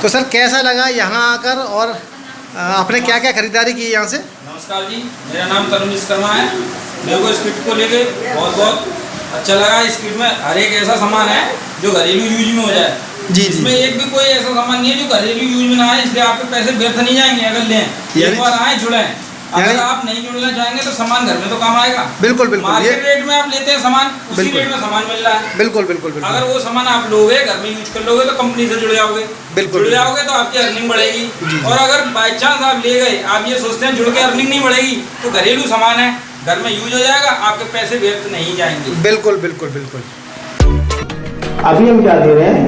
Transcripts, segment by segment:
तो सर कैसा लगा यहाँ आकर और आपने क्या क्या खरीदारी की यहाँ से? नमस्कार जी, मेरा नाम तरुण विश्वकर्मा है। मेरे को स्क्रिप्ट को लेके बहुत अच्छा लगा। इस स्क्रिप्ट में हर एक ऐसा सामान है जो घरेलू यूज में हो जाए। जी, इसमें एक भी कोई ऐसा सामान नहीं है जो घरेलू यूज में ना आए, इसलिए आपके पैसे व्यर्थ नहीं जाएंगे। अगर लें एक बार आए जुड़े, अगर आप नहीं जुड़ना चाहेंगे तो सामान घर में तो काम आएगा। बिल्कुल बिल्कुल। मार्केट रेट में आप लेते हैं सामान, उसी रेट में सामान मिल रहा है। बिल्कुल बिल्कुल बिल्कुल। अगर वो सामान आप लोगे, घर में यूज कर लोगे तो कंपनी से जुड़ जाओगे। बिल्कुल जुड़ जाओगे तो आपकी अर्निंग बढ़ेगी। और अगर बाई चांस आप ले गए, आप ये सोचते हैं जुड़ के अर्निंग नहीं बढ़ेगी, तो घरेलू सामान है, घर में यूज हो जाएगा, आपके पैसे व्यर्थ नहीं जाएंगे। बिल्कुल बिल्कुल बिल्कुल। अभी हम क्या दे रहे हैं?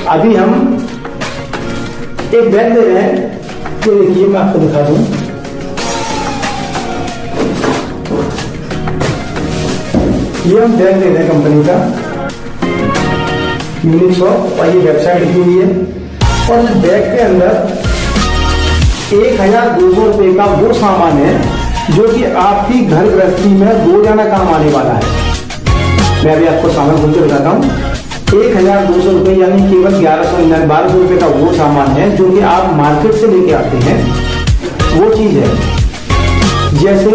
अभी हम एक बैग दे रहे हैं। तो देखिए मैं आपको दिखा दूं, ये हम बैग दे रहे हैं कंपनी का यूनिक शॉप, और ये वेबसाइट लिखी हुई है। और इस बैग के अंदर 1200 रुपये का वो सामान है जो कि आपकी घर गृहस्थी में रोजाना काम आने वाला है। मैं अभी आपको सामान खोल के बताता हूँ। 1200 रुपये यानी केवल 1200 रुपये का वो सामान है जो कि आप मार्केट से लेके आते हैं। वो चीज है जैसे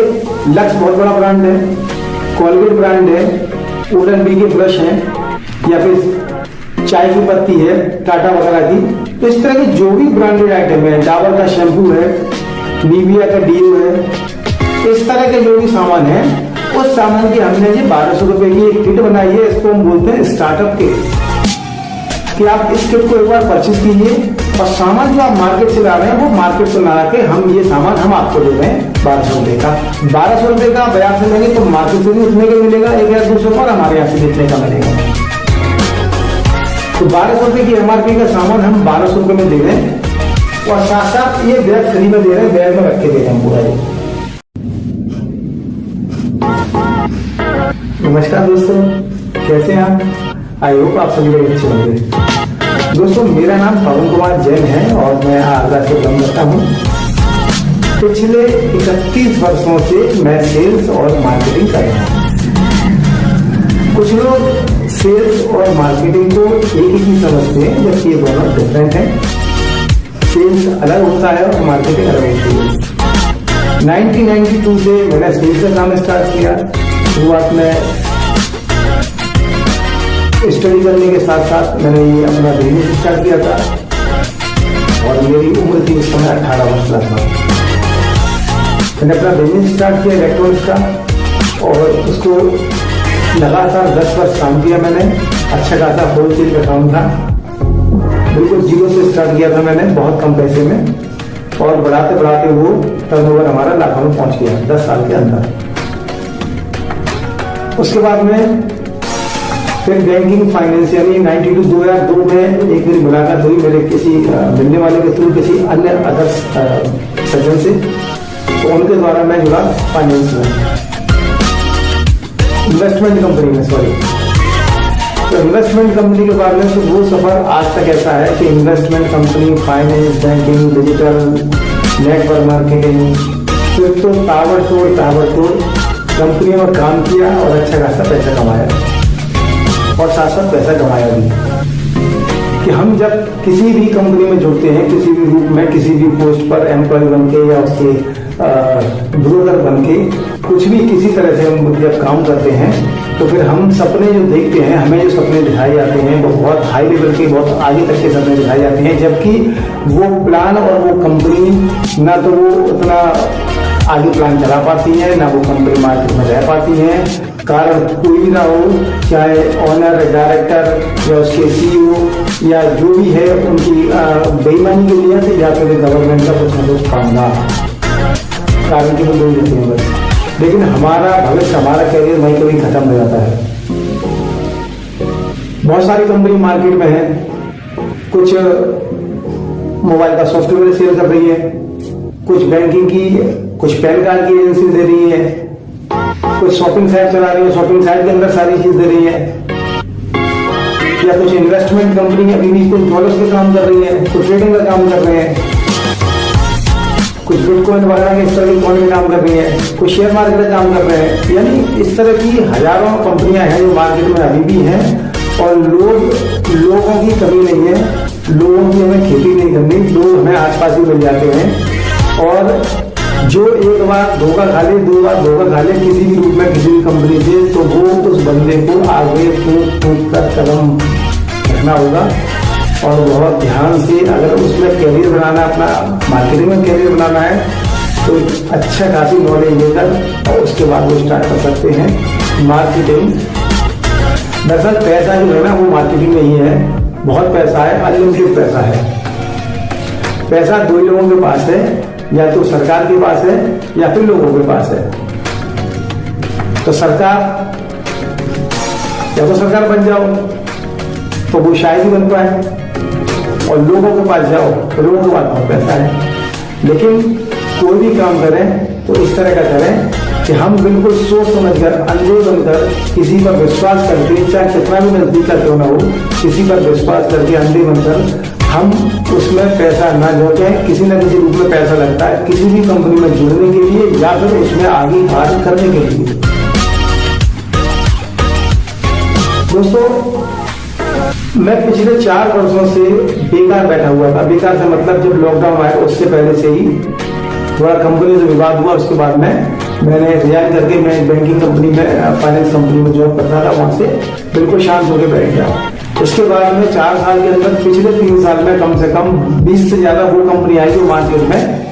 लक्स बहुत बड़ा ब्रांड है, कोलगेट ब्रांड है, ओरल-बी के ब्रश हैं, या फिर चाय की पत्ती है टाटा वगैरह की। तो इस तरह की जो भी ब्रांडेड आइटम है, डाबर का शैम्पू है, निविया का डीओ है, इस तरह के जो भी सामान है, उस सामान की हमने ये 1200 रुपए की एक किट बनाई है। इसको हम बोलते हैं स्टार्टअप किट, कि आप इस किट को एक बार परचेज कीजिए और सामान जो आप मार्केट से ला रहे हैं वो मार्केट से ला के हम ये सामान हम आपको दे रहे हैं 1200 रुपए का। 1200 रुपए का बाजार से लेंगे तो मार्केट से भी उतने का मिलेगा, 1200 और हमारे यहाँ से जितने का मिलेगा। तो 1200 रुपए की एमआरपी का सामान हम 1200 रुपए में दे रहे हैं, और साथ साथ ये बैग फ्री में दे रहे हैं, बैग में रख के दे रहे हैं पूरा। नमस्कार दोस्तों, कैसे हैं आप? आई होप आप सभी लोग अच्छे होंगे। दोस्तों मेरा नाम पवन कुमार जैन है और मैं आगरा से बिलोंग करता हूँ। पिछले 31 वर्षों से मैं सेल्स और मार्केटिंग कर रहा हूँ। कुछ लोग सेल्स और मार्केटिंग को एक ही चीज समझते हैं, जबकि ये दोनों डिफरेंट हैं। सेल्स अलग होता है और मार्केटिंग अलग होती है। 1992 से मैंने सेल्स का काम स्टार्ट किया। शुरुआत में स्टडी करने के साथ साथ मैंने ये अपना बिजनेस स्टार्ट किया था, और मेरी उम्र थी उस समय 18 वर्ष लगभग। मैंने अपना बिजनेस स्टार्ट किया इलेक्ट्रॉनिक्स का, और उसको लगातार 10 वर्ष काम किया मैंने। अच्छा खासा होलसेल का काम था, बिल्कुल जीरो से स्टार्ट किया था मैंने, बहुत कम पैसे में, और बढ़ाते बढ़ाते वो टर्नओवर हमारा लाखों में पहुंच गया 10 साल के अंदर। उसके बाद में फिर बैंकिंग फाइनेंस यानी 2002 में एक मेरी मुलाकात हुई मेरे किसी मिलने वाले के थ्रू, किसी अन्य अदर सज्जन से, तो उनके द्वारा मैं जुड़ा फाइनेंस में, इन्वेस्टमेंट कंपनी में, सॉरी। तो इन्वेस्टमेंट कंपनी के बाद में वो सफर आज तक ऐसा है कि investment company, finance, banking, digital, network marketing, फिर तो ताबड़तोड़ कंपनियों में काम किया और अच्छा खासा पैसा कमाया, और साथ साथ पैसा कमाया भी। कि हम जब किसी भी कंपनी में जुड़ते हैं, किसी भी रूप में, किसी भी पोस्ट पर एम्प्लॉय बन के या उसके ब्रोकर बन के, कुछ भी किसी तरह से हम जब काम करते हैं, तो फिर हम सपने जो देखते हैं, हमें जो सपने दिखाए जाते हैं वो बहुत हाई लेवल के, बहुत आगे तक के सपने दिखाए जाते हैं, जबकि वो प्लान और वो कंपनी ना तो वो उतना आगे प्लान चला पाती है, ना वो कंपनी मार्केट में रह पाती है। कारण कोई भी ना हो, चाहे ऑनर, डायरेक्टर या उसके सीईओ या जो भी है, उनकी बेईमानी के लिए या फिर गवर्नमेंट का कुछ ना कुछ पाऊंगा, कारण कि वो लोग देते हैं बस। लेकिन हमारा भविष्य, हमारा कैरियर वहीं कभी खत्म हो जाता है। बहुत सारी कंपनी मार्केट में है, कुछ मोबाइल का सॉफ्टवेयर सेल कर रही है, कुछ बैंकिंग की, कुछ पैन कार्ड की एजेंसी दे रही है, कुछ शॉपिंग साइट चला रही है, शॉपिंग साइट के अंदर सारी चीज दे रही है, या कुछ इन्वेस्टमेंट कंपनी अभी भी कुछ डॉलर्स के काम कर रही है, कुछ ट्रेडिंग का काम कर रहे हैं, कुछ बिटकॉइन वगैरह के इस तरह के इकोनॉमी काम कर रही है, कुछ शेयर मार्केट का काम कर रहे हैं। यानी इस तरह की हजारों कंपनियां हैं जो मार्केट में अभी भी हैं, और लोगों की कमी नहीं है। लोगों की हमें खेती नहीं करनी, लोग हमें आसपास ही मिल जाते हैं। और जो एक बार धोखा खा ले, 2 बार धोखा खा ले किसी भी रूप में, किसी भी कंपनी से, तो वो उस बंदे को आगे फूंक कर कदम रखना होगा। और बहुत ध्यान से अगर उसमें कैरियर बनाना, अपना मार्केटिंग में कैरियर बनाना है, तो अच्छा खासी नॉलेज लेकर और उसके बाद वो स्टार्ट कर सकते हैं मार्केटिंग। दरअसल पैसा जो है ना, वो मार्केटिंग में ही है, बहुत पैसा है, अनलिमिटेड पैसा है। पैसा 2 लोगों के पास है, या तो सरकार के पास है या फिर लोगों के पास है। तो सरकार, या तो सरकार बन जाओ तो वो शायद ही बन पाए, और लोगों के पास जाओ तो लोगों के पास बहुत पैसा है। लेकिन कोई भी काम करें तो इस तरह का करें कि हम बिल्कुल सोच समझकर, अंधे बनकर, किसी पर विश्वास करके, चाहे कितना भी नजदीक का क्यों ना हो, किसी पर विश्वास करके अंधे बनकर हम उसमें पैसा ना जोड़ें। किसी न किसी रूप में पैसा लगता है किसी भी कंपनी में जुड़ने के लिए या फिर उसमें आगे बात करने के लिए। दोस्तों, मैं पिछले 4 वर्षों से बेकार बैठा हुआ था। बेकार से मतलब जब लॉकडाउन आया उससे पहले से ही थोड़ा कंपनी से विवाद हुआ, उसके बाद मैंने रिजाइन करके मैं बैंकिंग कंपनी में, फाइनेंस कंपनी में जॉब करता था, वहां से बिल्कुल शांत होकर बैठ गया। उसके बाद में 4 साल के अंदर, पिछले 3 साल में कम से कम 20 से ज्यादा वो कंपनी आई जो मार्केट में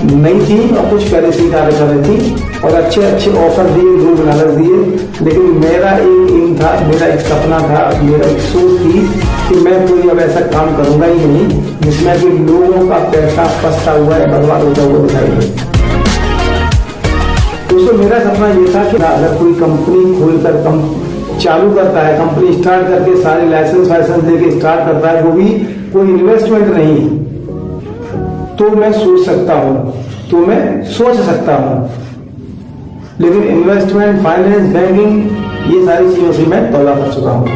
नहीं थी और कुछ पहले से कार्य कर रही थी, और अच्छे अच्छे ऑफर दिए, लोग लालच दिए। लेकिन मेरा एक एम था, मेरा एक सपना था, मेरा एक सोच थी कि मैं कोई अब ऐसा काम करूंगा ही नहीं जिसमें कि लोगों का पैसा फंसता हुआ है, बर्बाद होता हुआ दिखाई दे। दोस्तों, मेरा सपना ये था कि अगर कोई कंपनी खोलकर चालू करता है, कंपनी स्टार्ट करके सारे लाइसेंस वाइसेंस लेके स्टार्ट करता है, वो भी कोई इन्वेस्टमेंट नहीं, तो मैं सोच सकता हूं, तो मैं सोच सकता हूं। लेकिन इन्वेस्टमेंट, फाइनेंस, बैंकिंग, ये सारी चीजों से मैं तौला कर चुका हूं।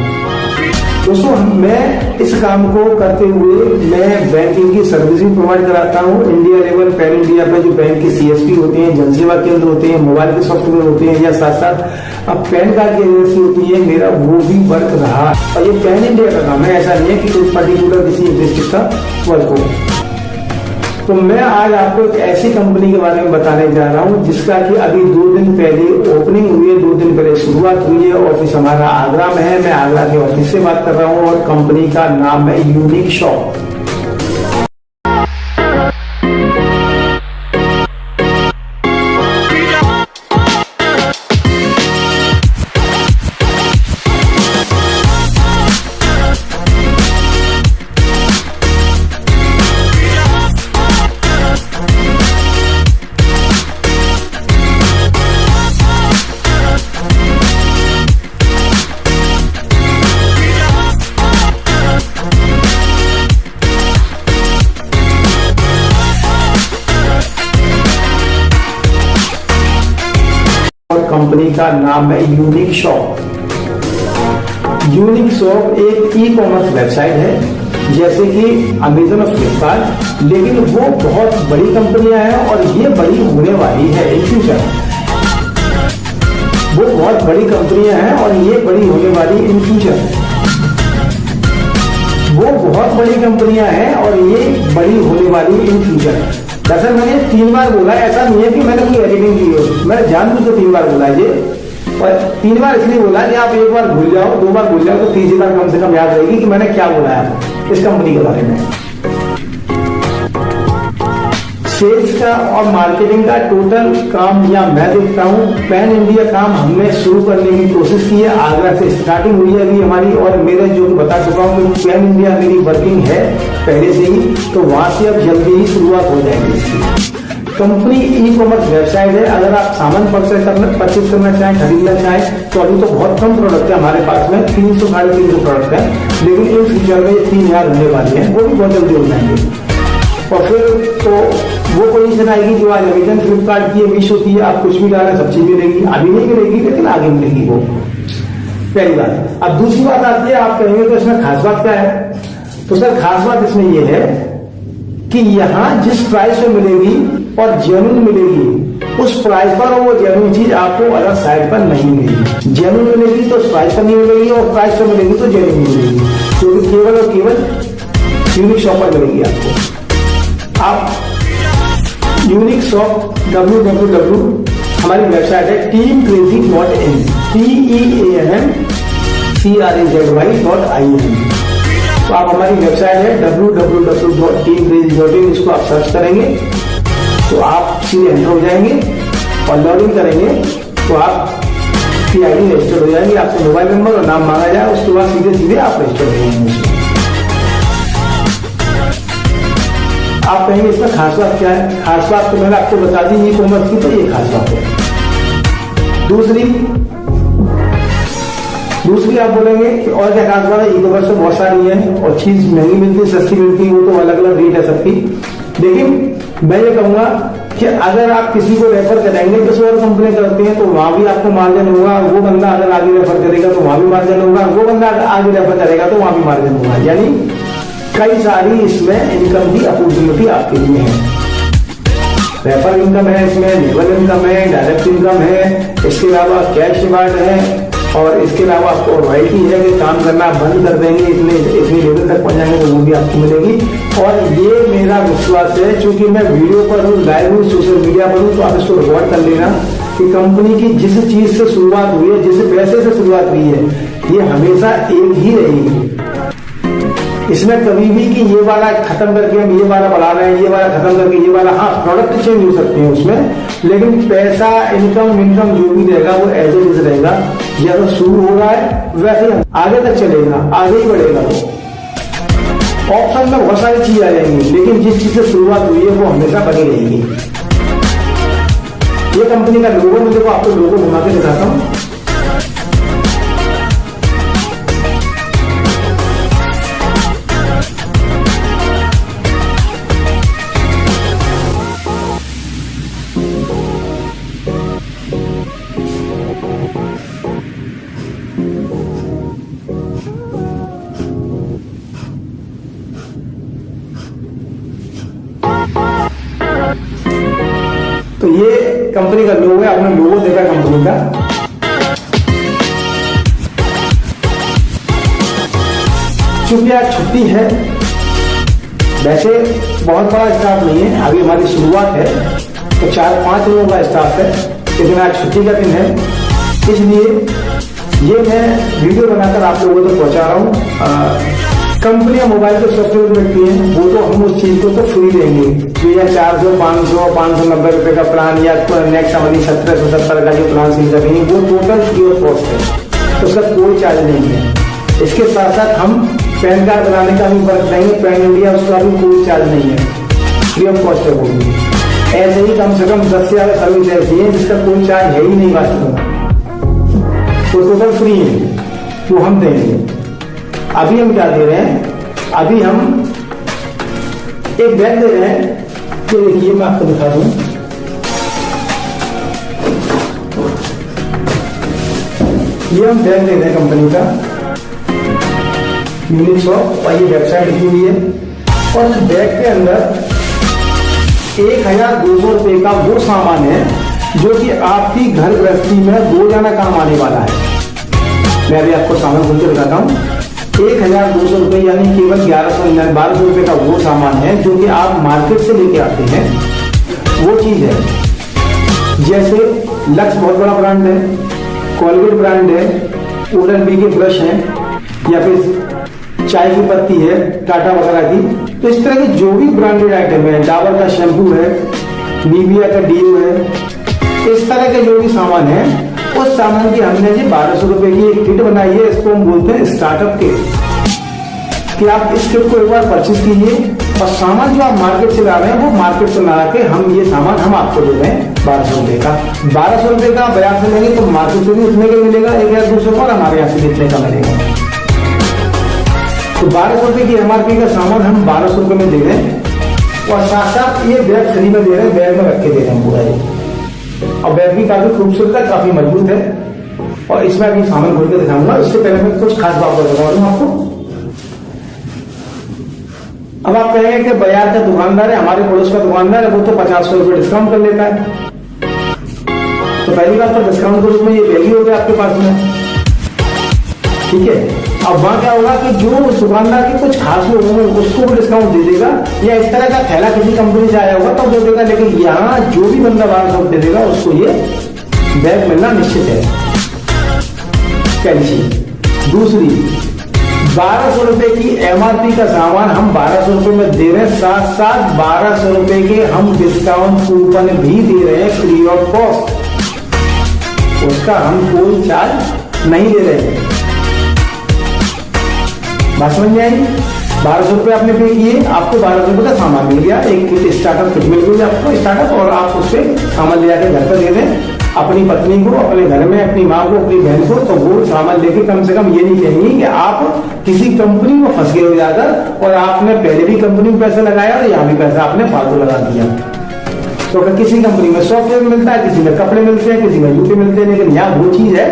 दोस्तों, मैं इस काम को करते हुए मैं बैंकिंग की सर्विसिंग प्रोवाइड कराता हूँ। इंडिया लेवल, पैन इंडिया पे जो बैंक की CSP होते हैं, जनसेवा केंद्र होते हैं, मोबाइल के सॉफ्टवेयर होते हैं, या साथ साथ अब पैन कार्ड की एजेंसी होती है, मेरा वो भी वर्क रहा। और ये पैन इंडिया का काम है, ऐसा नहीं है कि कोई पर्टिकुलर किसी डिस्ट्रिक्ट का वर्क हो। तो मैं आज आपको एक ऐसी कंपनी के बारे में बताने जा रहा हूं जिसका कि अभी 2 दिन पहले ओपनिंग हुई है, 2 दिन पहले शुरुआत हुई है। ऑफिस हमारा आगरा में है, मैं आगरा के ऑफिस से बात कर रहा हूं, और कंपनी का नाम है यूनिक शॉप। कंपनी का नाम है यूनिक शॉप। यूनिक शॉप एक ई-कॉमर्स वेबसाइट है, जैसे कि अमेजन और फ्लिपकार्ट, लेकिन वो बहुत बड़ी कंपनियां हैं और ये बड़ी होने वाली है इन फ्यूचर। वो बहुत बड़ी कंपनियां हैं और ये बड़ी होने वाली इन फ्यूचर। वो बहुत बड़ी कंपनियां हैं और ये बड़ी होने वाली इन फ्यूचर। दरअसल मैंने 3 बार बोला, ऐसा नहीं है कि मैंने कोई एडिटिंग की हो, मैंने जानबूझ के 3 बार बोला ये। और 3 बार इसलिए बोला कि आप 1 बार भूल जाओ, 2 बार भूल जाओ, तो तीसरी बार कम से कम याद रहेगी कि मैंने क्या बोला है इस कंपनी के बारे में। सेल्स का और मार्केटिंग का टोटल काम या मैं देखता हूँ, पैन इंडिया काम हमने शुरू करने की कोशिश की है। आगरा से स्टार्टिंग हुई है अभी हमारी, और मेरे जो बता चुका हूँ कि पैन इंडिया मेरी वर्किंग है पहले से ही, तो वहां से अब जल्दी ही शुरुआत हो जाएगी इसकी। कंपनी ई-कॉमर्स वेबसाइट है। अगर आप सामान परचेज करना चाहें, खरीदना चाहें, तो अभी तो बहुत कम प्रोडक्ट है हमारे पास में, 300 साढ़े 300 प्रोडक्ट है, लेकिन इन फ्यूचर में 3000 होने वाले हैं, वो भी बहुत जल्दी हो जाएंगे। और फिर तो वो पोजीशन आएगी जो आज अमेजन, फ्लिपकार्ट की है, मीशो की है, आप कुछ भी डालें सब चीज मिलेगी। अभी नहीं मिलेगी लेकिन आगे मिलेगी वो, पहली बात। अब दूसरी बात आती है, आप कहेंगे तो इसमें खास बात क्या है? तो सर खास बात इसमें यह है कि यहाँ जिस प्राइस में मिलेगी और जेन्युइन मिलेगी, उस प्राइस पर वो जेन्युइन चीज आपको अलग साइड पर नहीं मिलेगी। जेन्युइन मिलेगी तो उस प्राइस पर नहीं मिलेगी, और प्राइस पर मिलेगी तो जेन्युइन मिलेगी, क्योंकि केवल और केवल यूनिक शॉप पर मिलेगी आपको। आप यूनिक शॉप www हमारी वेबसाइट है teamcrazy.in teamcrazy.in। तो आप हमारी वेबसाइट है www.teamcrazy.in, इसको आप सर्च करेंगे तो आप सीधे एंटर हो जाएंगे और लॉग इन करेंगे तो आप की आईडी रजिस्टर हो जाएगी। आपसे मोबाइल नंबर और नाम मांगा जाए, उसके बाद सीधे सीधे आप रजिस्टर हो जाएंगे उसमें। आप कहेंगे इसमें खास बात क्या है? खास बात तो मैंने आपको बता दी ई कॉमर्स की, तो ये खास बात है। दूसरी आप बोलेंगे कि और क्या खास बात है? ई कॉमर्स तो बहुत सारी है और चीज महंगी मिलती है, सस्ती मिलती है, वो तो अलग अलग रेट है सबकी। लेकिन मैं ये कहूंगा कि अगर आप किसी को रेफर करेंगे किसी और कंपनी करते हैं तो वहां भी आपको मार्जिन होगा। वो बंदा अगर आगे रेफर करेगा तो वहां भी मार्जिन होगा, वो बंदा अगर आगे रेफर करेगा तो वहां भी मार्जिन होगा। यानी कई सारी इसमें इनकम की अपॉर्चुनिटी आपके लिए है। रेफर इनकम है, इसमें लेबर इनकम है, डायरेक्ट इनकम है, इसके अलावा कैश रिवार्ड है और इसके अलावा आपको रॉयल्टी है कि काम करना आप बंद कर देंगे इतने लेवल तक पहुंच जाएंगे तो वो भी आपको मिलेगी। और ये मेरा विश्वास है, चूंकि मैं वीडियो पर हूँ, लाइव हूँ, सोशल मीडिया पर हूँ, तो आप इसको रिकॉर्ड कर लेना कि कंपनी की जिस चीज से शुरुआत हुई है, जिस पैसे से शुरुआत हुई है, ये हमेशा एक ही रहेगी। इसमें कभी भी कि ये वाला खत्म करके हम ये वाला बढ़ा रहे हैं, ये वाला खत्म करके ये वाला, हाँ प्रोडक्ट चेंज हो सकते हैं उसमें, लेकिन पैसा इनकम जो भी रहेगा वो एज इट इज रहेगा। ये अगर शुरू हो रहा है वैसे आगे तक चलेगा, आगे ही बढ़ेगा। वो ऑप्शन में बहुत सारी चीज आ जाएंगी, लेकिन जिस चीज से शुरुआत हुई है वो हमेशा बनी रहेगी। ये कंपनी का लोगो, मुझे को आपको लोगो घुमा के दिखाता हूँ। तो ये कंपनी का लोगो है, आपने लोगो देखा कंपनी का। चूंकि आज छुट्टी है, वैसे बहुत बड़ा स्टाफ नहीं है, अभी हमारी शुरुआत है तो 4-5 लोगों का स्टाफ है, लेकिन आज छुट्टी का दिन है, इसलिए ये मैं वीडियो बनाकर आप लोगों तक पहुंचा रहा हूँ। कंपनियां मोबाइल के सॉफ्टवेयर बेचती हैं, वो तो हम उस चीज को तो फ्री देंगे। या 400, 500, 590 रुपए का प्लान या नेक्स्ट हमारी 1770 का जो प्लान सील करेंगे वो टोटल फ्री ऑफ कॉस्ट है, तो उसका कोई चार्ज नहीं है। इसके साथ साथ हम पैन कार्ड बनाने का भी वर्क देंगे, पैन इंडिया, उसका भी कोई चार्ज नहीं है, फ्री ऑफ कॉस्ट है वो भी। ऐसे ही कम से कम 10 से ज्यादा सर्विस ऐसी है जिसका कोई चार्ज है ही नहीं वास्तव में, वो टोटल फ्री है, वो हम देंगे। अभी हम क्या दे रहे हैं? अभी हम एक बैग दे रहे हैं, तो देखिए मैं आपको दिखा दूं। ये हम बैग दे रहे हैं कंपनी का यूनिक शॉप, और ये वेबसाइट लिखी हुई है, और इस बैग के अंदर 1200 रुपए का वो सामान है जो कि आपकी घर गृहस्थी में रोजाना काम आने वाला है। मैं अभी आपको सामान खोल के दिखाता हूँ। 1200 रुपए यानी केवल 1200 रुपए का वो सामान है जो कि आप मार्केट से लेके आते हैं, वो चीज है। जैसे लक्स बहुत बड़ा ब्रांड है, कोलगेट ब्रांड है, ओरल-बी के ब्रश हैं, या फिर चाय की पत्ती है टाटा वगैरह की। तो इस तरह के जो भी ब्रांडेड आइटम है, डाबर का शैम्पू है, निविया का डीओ है, इस तरह के जो भी सामान है, उस सामान की हमने जी 1200 रुपए की एक किट बनाई है। इसको हम बोलते हैं स्टार्टअप किट, कि आप इस किट को एक बार परचेज कीजिए और सामान जो आप मार्केट से ला रहे हैं वो मार्केट से ना लाके हम ये सामान हम आपको दे रहे हैं 1200 रुपए का। 1200 रुपए का बाजार से लेंगे तो मार्केट से भी उतने का मिलेगा, 1200 का, और हमारे यहाँ से इतने का मिलेगा। तो 1200 रुपए की MRP का सामान हम 1200 रुपए में दे रहे हैं, और साथ साथ ये बैग फ्री में दे रहे हैं, बैग में रख के दे रहे हैं पूरा ये। और बैग भी काफी खूबसूरत है, काफी मजबूत है, और इसमें अभी सामान खोल के दिखाऊंगा। इससे पहले मैं कुछ खास बात बता दूं आपको। अब आप कहेंगे कि बाजार का दुकानदार है, हमारे पड़ोस का दुकानदार है, वो तो 50 रुपए डिस्काउंट कर लेता है। तो पहली बात तो डिस्काउंट के रूप में ये बैग ही हो गया आपके पास में, ठीक है। अब वहाँ क्या होगा कि जो दुकानदार के कुछ खास लोग होंगे उसको भी डिस्काउंट दे देगा, या इस तरह का थैला किसी कंपनी से आया होगा तो दे देगा, लेकिन यहाँ जो भी बंदा 1200 दे देगा उसको ये बैग मिलना निश्चित है। पहली चीज। दूसरी, 1200 रुपए की MRP का सामान हम 1200 रुपए में दे रहे हैं, साथ साथ 1200 रुपए के हम डिस्काउंट कूपन भी दे रहे हैं फ्री ऑफ कॉस्ट। उसका हम कोई चार्ज नहीं दे रहे हैं। बात समझ में आई? 1200 रुपये आपने पे किए, आपको 1200 रुपये का सामान मिल गया, एक स्टार्टअप किट मिल गई आपको स्टार्टअप, और आप उससे सामान ले जाकर घर पर दे दें अपनी पत्नी को, अपने घर में अपनी माँ को, अपनी बहन को, तो वो सामान लेके कम से कम ये नहीं कहेंगे कि आप किसी कंपनी में फंस गए हो जाकर, और आपने पहले भी कंपनी में पैसा लगाया और यहाँ भी पैसा आपने फालतू लगा दिया। तो अगर किसी कंपनी में सॉफ्टवेयर मिलता है, किसी में कपड़े मिलते हैं, किसी में जूते मिलते हैं, लेकिन यहाँ वो चीज है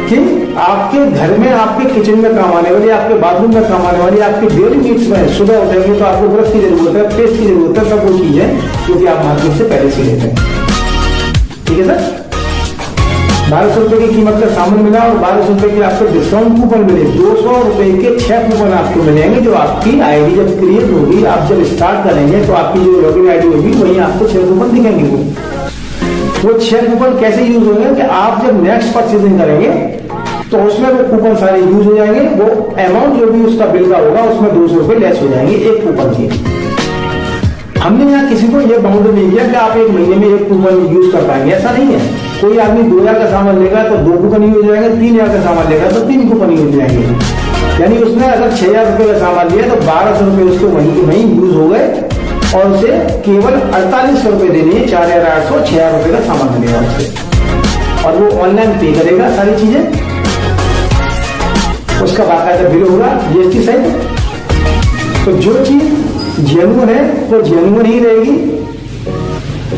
कि आपके घर में, आपके किचन में काम आने वाली, आपके बाथरूम में काम आने वाली, आपके डेली नीड्स में सुबह उठेंगे तो आपको ब्रश की जरूरत है, पेस्ट की जरूरत है, सब वो चीज है जो कि आप मार्केट से पहले से लेते हैं। ठीक है सर? 1200 रुपए की कीमत का सामान मिला और 1200 रुपए के आपको डिस्काउंट कूपन मिले। 200 रुपए के 6 कूपन आपको मिलेंगे, जो आपकी आईडी जब क्रिएट होगी, आप जब स्टार्ट करेंगे तो आपकी जो लॉगिन आईडी होगी वहीं आपको 6 कूपन दिखेंगे। वो 6 कूपन कैसे यूज होंगे कि आप जब नेक्स्ट परचेजिंग करेंगे तो उसमें वो कूपन सारे यूज हो जाएंगे, वो अमाउंट जो भी उसका बिल का होगा उसमें 200 रुपए लेस हो जाएंगे एक कूपन से। हमने यहाँ किसी को ये बाउंड नहीं किया कि आप एक महीने में एक कूपन यूज कर पाएंगे, ऐसा नहीं है। कोई आदमी 2000 का सामान लेगा तो 2 कूपन यूज हो जाएंगे, 3000 का सामान लेगा तो 3 कूपन यूज हो जाएंगे। यानी उसने अगर 6000 रुपए का सामान लिया तो 1200 रुपए उसको वहीं के वहीं यूज हो गए, और उसे केवल 4800 रुपए देने हैं, 4800 6000 रुपए का सामान मिलेगा उससे, और वो ऑनलाइन पे करेगा सारी चीजें, उसका बाकायदा बिल होगा GST सहित। तो जो चीज जेन्युइन है वो जेन्युइन ही रहेगी।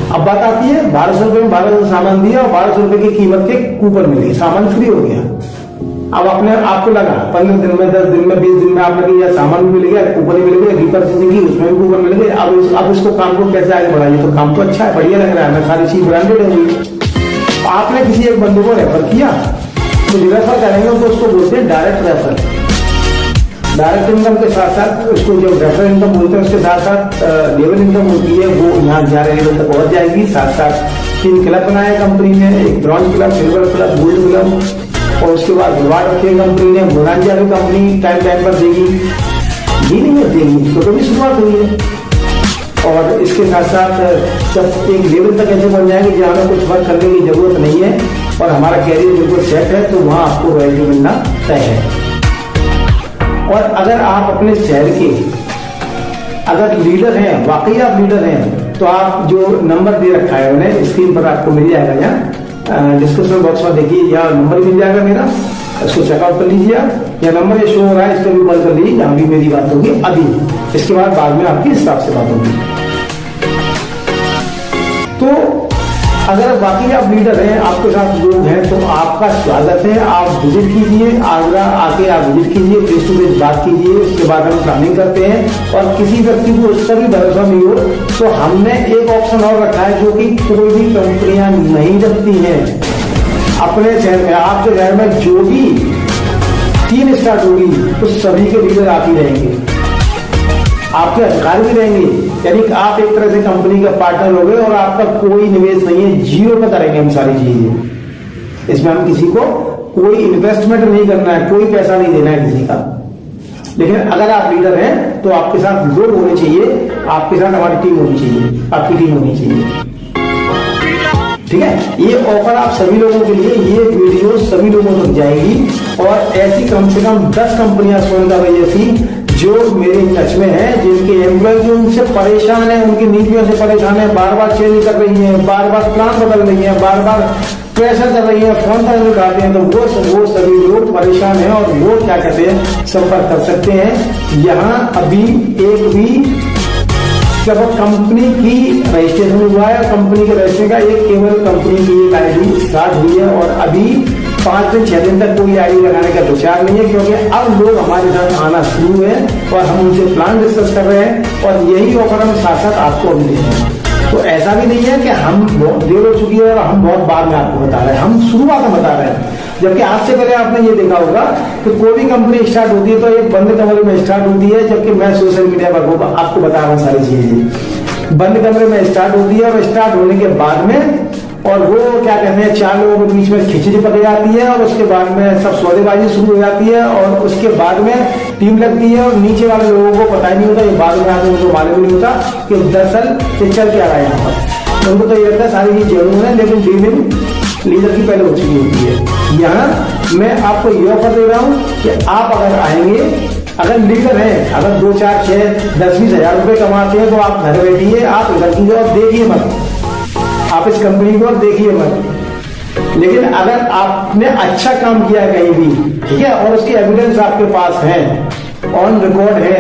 अब बात आती है 1200 रुपए में 1200 सामान दिया और 1200 रुपए की कीमत के कूपन मिली, सामान फ्री हो गया। अब अपने आपको लगा 15 दिन में, 10 दिन में, 20 दिन में आप लगे यार सामान भी मिल गया, कूपन भी मिल गया, रिपर्चेसिंग की उसमें भी कूपन मिल गए। अब इसको काम को कैसे आगे बढ़ाइए? तो काम तो अच्छा है, बढ़िया लग रहा है, सारी चीज ब्रांडेड होगी। आपने किसी एक बंदे को रेफर किया तो रेफर करेंगे तो उसको बोलते हैं डायरेक्ट रेफर। डायरेक्ट इनकम के साथ साथ उसको जो रेफर इनकम बोलते हैं उसके साथ साथ लेवल इनकम होती है, वो यहाँ 11 लेवल तक पहुंच जाएगी। साथ साथ 3 क्लब बनाए कंपनी ने, एक bronze club, silver club, gold club, और उसके बाद रिवार्ड रखे कंपनी ने, बोनांजा भी कंपनी टाइम टाइम पर देगी। ये नहीं है देगी, तो कभी शुरुआत हुई है। और इसके साथ साथ जब एक लेवल तक ऐसे बन जाएंगे जहाँ हमें कुछ वर्क करने की जरूरत नहीं है और हमारा कैरियर बिल्कुल सेट है, तो वहां आपको रॉयल्टी मिलना तय है। और अगर आप अपने शहर के अगर लीडर हैं, वाकई आप लीडर हैं, तो आप जो नंबर दे रखा है उन्हें स्क्रीन पर आपको मिल जाएगा, यहाँ डिस्क्रिप्शन बॉक्स में देखिए, यहाँ नंबर मिल जाएगा मेरा, इसको चेकआउट कर लीजिए आप। यह नंबर ये शो हो रहा है, इस पर भी कॉल कर लीजिए, यहाँ भी मेरी बात होगी अभी, इसके बाद में आपकी स्टाफ से बात होगी। तो अगर बाकी आप लीडर हैं, आपके साथ लोग हैं, तो आपका स्वागत है, आप विजिट कीजिए, आगरा आके आप विजिट कीजिए, फेस टू फेस बात कीजिए, उसके बाद हम प्लानिंग करते हैं। और किसी व्यक्ति को उस पर भी भरोसा नहीं हो तो हमने एक ऑप्शन और रखा है जो कि कोई भी कंपनियां नहीं रखती हैं अपने शहर में। आपके शहर में जो भी टीम स्टार्ट होगी तो सभी के लीडर आप ही रहेंगे, आपके अधिकार भी रहेंगे, यानी कि आप एक तरह से कंपनी का पार्टनर हो गए और आपका कोई निवेश नहीं है, जीरो पे करेंगे हम सारी चीजें। इसमें हम किसी को कोई इन्वेस्टमेंट नहीं करना है, कोई पैसा नहीं देना है किसी का। लेकिन अगर आप लीडर हैं तो आपके साथ लोग होने चाहिए, आपके साथ हमारी टीम होनी चाहिए, आपकी टीम होनी चाहिए। ठीक है, ये ऑफर आप सभी लोगों के लिए, ये वीडियो सभी लोगों तक जाएगी। और ऐसी कम से कम 10 कंपनियां सोचता भाई ऐसी जो मेरे टच में है, जिनके एम्प्लॉय उनसे परेशान है, उनकी नीतियों से परेशान है, बार बार चेंज कर रही है, बार बार प्लान बदल रही है, बार बार प्रेशर कर रही है, फोन पर उठाते हैं, तो वो सभी लोग परेशान हैं और वो क्या कहते हैं, संपर्क कर सकते हैं। यहाँ अभी एक भी जब कंपनी की रजिस्ट्रेशन हुआ है, कंपनी के रजिस्ट्रेशन का एक केवल कंपनी की एक आईडी स्टार्ट हुई है और अभी 5 से 6 दिन तक कोई आईडी लगाने का विचार नहीं है, क्योंकि अब लोग हमारे साथ आना शुरू है और हम उनसे प्लान डिस्कस कर रहे हैं और यही ऑफर हम साथ साथ आपको भी दे रहे हैं। तो ऐसा भी नहीं है कि हम बहुत देर हो चुकी है और हम बहुत बाद में आपको बता रहे हैं, हम शुरुआत में बता रहे हैं। जबकि आज से पहले आपने ये देखा होगा कि कोई भी कंपनी स्टार्ट होती है तो एक बंद कमरे में स्टार्ट होती है, जबकि मैं सोशल मीडिया पर आपको बता रहा हूँ सारी चीजें। बंद कमरे में स्टार्ट होती है और स्टार्ट होने के बाद में और वो क्या कहते हैं 4 लोगों के बीच में खिचड़ी पक जाती है और उसके बाद में सब सौदेबाजी शुरू हो जाती है और उसके बाद में टीम लगती है और नीचे वाले लोगों को पता ही नहीं होता, ये बाद में आगे उनको मालूम नहीं होता कि दरअसल ये चल क्या रहा है यहाँ पर। उनको तो ये लगता है सारी चीज जरूर है, लेकिन ड्रीमिंग लीडर की पहले हो चुकी होती है। यहाँ मैं आपको ये ऑफर दे रहा हूँ कि आप अगर आएंगे, अगर लीडर है, अगर 2, 4, 6, 10, 20 हजार रुपए कमाते हैं तो आप घर बैठिए, आप इधर की जॉब देखिए मत, आप इस कंपनी को देखिए मत। लेकिन अगर आपने अच्छा काम किया कहीं भी, ठीक है, और उसकी एविडेंस आपके पास है, ऑन रिकॉर्ड है,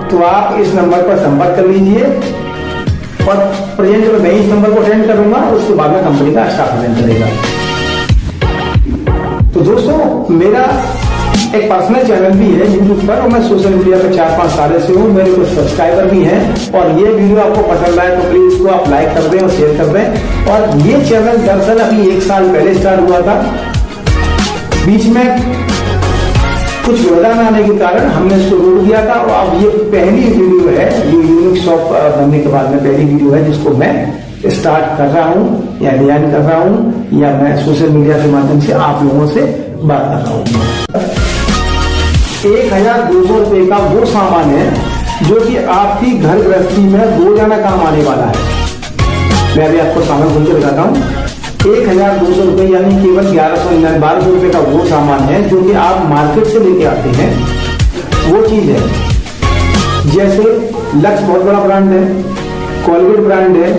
तो आप इस नंबर पर संपर्क कर लीजिए और प्रेजेंट में मैं इस नंबर को अटेंड करूंगा, उसके बाद में कंपनी का स्टाफ अटेंड करेगा। तो दोस्तों मेरा एक पर्सनल चैनल भी है यूट्यूब पर और मैं सोशल मीडिया पर 4-5 साल से हूँ, मेरे कुछ सब्सक्राइबर भी हैं और ये वीडियो आपको पसंद आए तो प्लीज इसको आप लाइक कर दें और शेयर कर दें। और ये चैनल दरअसल अभी 1 साल पहले स्टार्ट हुआ था, बीच में कुछ व्यवधान आने के कारण हमने इसको रोक दिया था और अब ये पहली वीडियो है, ये यूनिक शॉप बनने के बाद में पहली वीडियो है जिसको मैं स्टार्ट कर रहा हूँ या डिजाइन कर रहा हूँ या मैं सोशल मीडिया के माध्यम से आप लोगों से बात कर रहा हूँ। 1200 रुपए का वो सामान है जो कि आपकी घर गृहस्थी में रोजाना काम आने वाला है। मैं अभी आपको सामान खोल के दिखाता हूँ। 1200 रुपए यानी केवल 1200 रुपए का वो सामान है जो कि आप मार्केट से लेके आते हैं। वो चीज है जैसे लक्स बहुत बड़ा ब्रांड है, कोलगेट ब्रांड है,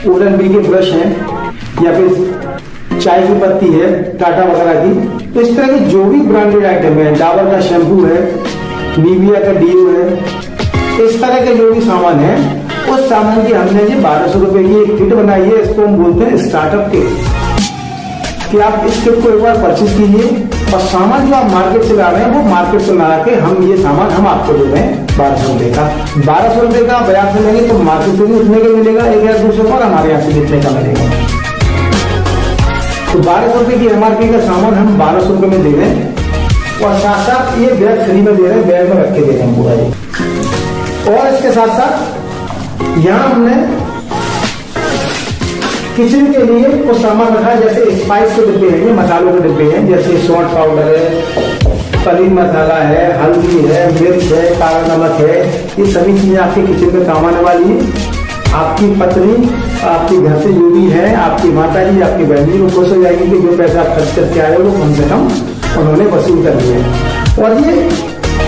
ओरल-बी के ब्रश हैं या फिर चाय की पत्ती है टाटा वगैरह की, तो इस तरह की जो भी ब्रांडेड आइटम है, डाबर का शैम्पू है, निविया का डीओ है, इस तरह के जो भी सामान है उस सामान की हमने ये 1200 रुपए की एक किट बनाई है। इसको हम बोलते हैं स्टार्टअप किट, कि आप इस किट को एक बार परचेज कीजिए और सामान जो आप मार्केट से ला रहे हैं वो मार्केट से ला के हम ये सामान हम आपको दे रहे हैं 1200 रुपए का। 1200 रुपए का बाजार से लेंगे तो मार्केट से भी उतने का मिलेगा, 1200 और हमारे यहाँ से जितने का मिलेगा। तो 1200 रुपए की एमआरपी का सामान हम 1200 रुपए में दे रहे हैं और साथ साथ ये बैग फ्री में दे रहे हैं, बैग में रख के दे रहे हैं पूरा ये। और इसके साथ साथ यहाँ हमने किचन के लिए कुछ सामान रखा है, जैसे स्पाइस के डिब्बे हैं, मसालों के डिब्बे हैं, जैसे सॉल्ट पाउडर है, पनीर मसाला है, हल्दी है, मिर्च है, काला नमक है, ये सभी चीजें आपके किचन में काम आने वाली है। आपकी पत्नी, आपके घर से जो भी है, आपकी माता जी, आपकी बहन जी, वो खुश हो जाएगी कि जो पैसा आप खर्च करके आए हो वो कम से कम उन्होंने वसूल कर लिया। और ये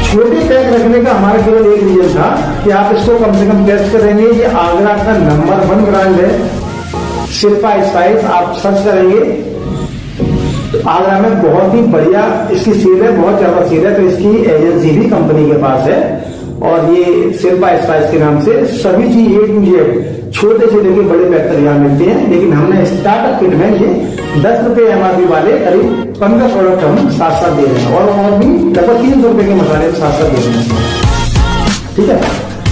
छोटे पैक रखने का हमारा केवल एक रीजन था कि आप इसको कम से कम टेस्ट करेंगे। ये आगरा का नंबर 1 ब्रांड है, शिल्पा स्पाइस, आप सर्च करेंगे आगरा में बहुत ही बढ़िया इसकी सेल है, बहुत ज्यादा सेल है। तो इसकी एजेंसी भी कंपनी के पास है और ये शिल्पा स्पाइस के नाम से सभी चीज A to Z छोटे से लेकर बड़े पैक तक यहाँ मिलते हैं। लेकिन हमने स्टार्टअप किट में ये 10 रुपए एमआरपी वाले करीब 15 प्रोडक्ट हम साथ साथ दे रहे हैं और भी लगभग 300 रुपए के मसाले साथ साथ दे रहे हैं। ठीक है,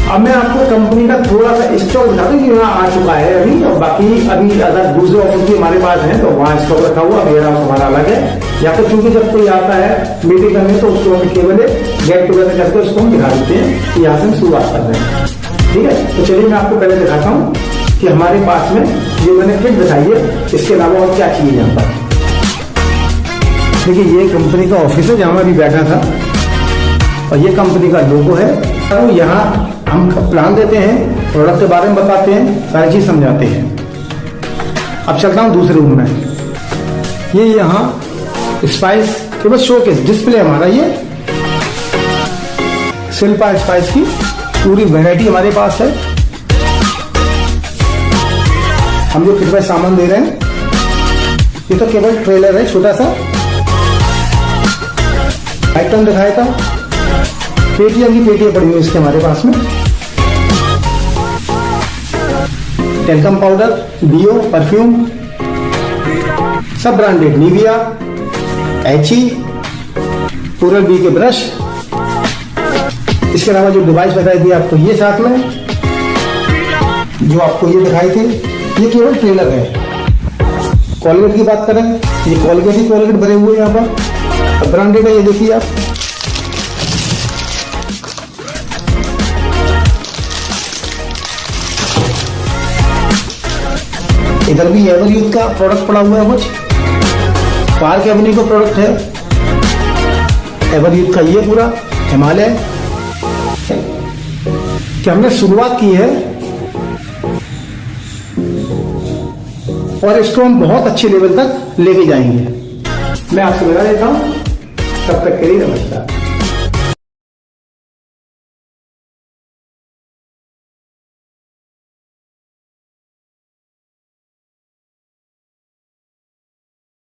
अब मैं आपको कंपनी का थोड़ा सा स्टॉक बता दूं कि यहाँ आ चुका है अभी, और बाकी अभी अगर दूसरे ऑफिस भी हमारे पास है तो वहाँ स्टॉक रखा हुआ, मेरा हमारा अलग है। या फिर चूंकि जब कोई आता है मीटिंग करने तो उसको हम केवल गेट टुगेदर करके उसको हम दिखा देते हैं कि यहाँ से हम शुरुआत कर रहे हैं। ठीक है, तो चलिए मैं आपको पहले दिखाता हूँ कि हमारे पास में ये मैंने किट दिखाई है, इसके अलावा और क्या चाहिए यहाँ पर। देखिए ये कंपनी का ऑफिस है जहाँ मैं अभी बैठा था और ये कंपनी का लोगो है। तो यहाँ हम प्लान देते हैं, प्रोडक्ट के बारे में बताते हैं, सारी चीज समझाते हैं। अब चलता हूँ दूसरे रूम में। ये यहाँ स्पाइस के बस शोकेस डिस्प्ले हमारा, ये शिल्पा स्पाइस की पूरी वैरायटी हमारे पास है। हम जो किट में सामान दे रहे हैं ये तो केवल ट्रेलर है, छोटा सा आइटम दिखाया था। पेटियां की पेटियां पड़ी हुई इसके हमारे पास में, टेल्कम पाउडर, डीओ, परफ्यूम, सब ब्रांडेड, निविया, एची, ओरल-बी के ब्रश। इसके अलावा जो डिवाइस बताई दी आपको ये साथ में, जो आपको ये दिखाए थे, ये केवल ट्रेलर है। कोलगेट की बात करें, ये कोलगेट ही कोलगेट भरे हुए हैं यहाँ पर, ब्रांडेड है, ये देखिए आप। इधर भी एवरयूथ का प्रोडक्ट पड़ा हुआ है कुछ, पार्क एवेन्यू का प्रोडक्ट है, एवरयूथ का ये पूरा हिमालय कि हमने शुरुआत की है और इसको हम बहुत अच्छे लेवल तक लेके जाएंगे। मैं आपसे बता देता हूं, तब तक के लिए नमस्कार।